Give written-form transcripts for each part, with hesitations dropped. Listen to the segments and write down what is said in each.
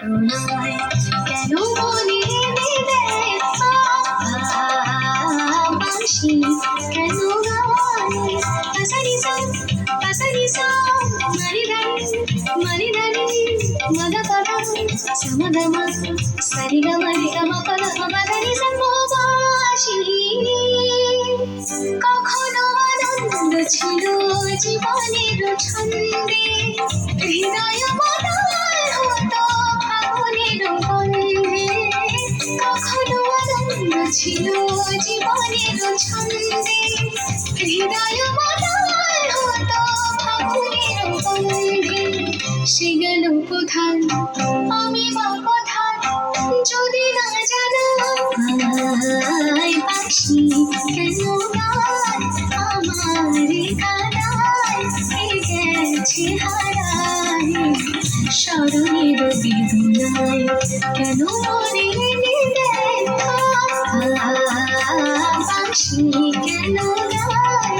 নয় কেন মনে দেয় বাঁশি কেন গায় পাসারি সা মারি ধানি মদা পদা সমদমা সরি গমরি গম পদ মদনি সমবাসি কখনো আনন্দ ছিল জীবনের ছন্দে হৃদয় বদল হতো ফাগুনের গন্ধে কখনো আনন্দ ছিল জীবনের ছন্দে হৃদয় বদল হতো ফাগুনের গন্ধে সে গেল কোথায় আমি বা কোথায় যদি না জানাই বাঁশি কেন গায় আমার কানায় গেছে হারায় স্মরণের বেদনায় কেন মনে দেয় বাঁশি কেন গায়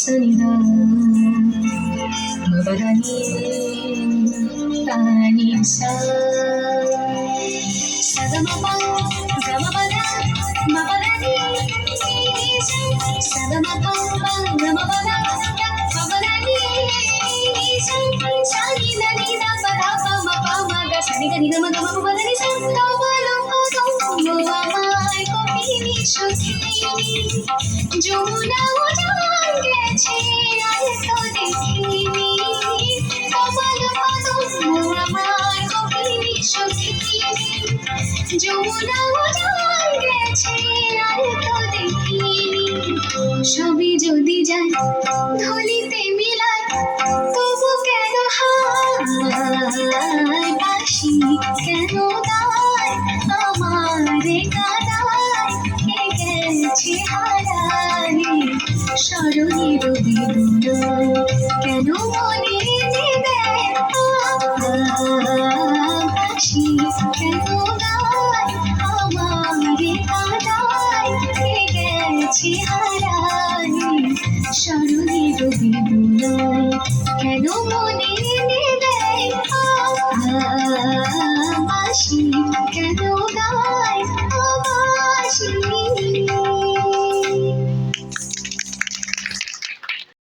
সনিদা মবদানি তানি সা সগমপা গমপদা মবদানি সগমপা গমপদা মবদানি সানি దని ద పద పమ పమ గ సని గ ని గ మ గ మ ప ద ని స త మ ల క ద మ আমায় কপিনি সখিনি যমুনা উজান গেছে আর তো দেখিনি কমল কদম আমায় কপিনি সখিনি যমুনা উজান গেছে আর তো দেখিনি সবই যদি যায় ধুলিতে মিলায় তবু কেন হায় বাঁশি কেন গায় আমার কানায় গেছে হারায় স্মরণের বেদনায় কেন মনে দেয় বাঁশি কেন গায় আমার কানায় গেছে হারায় স্মরণের বেদনায় কেন মনে দেয় বাঁশি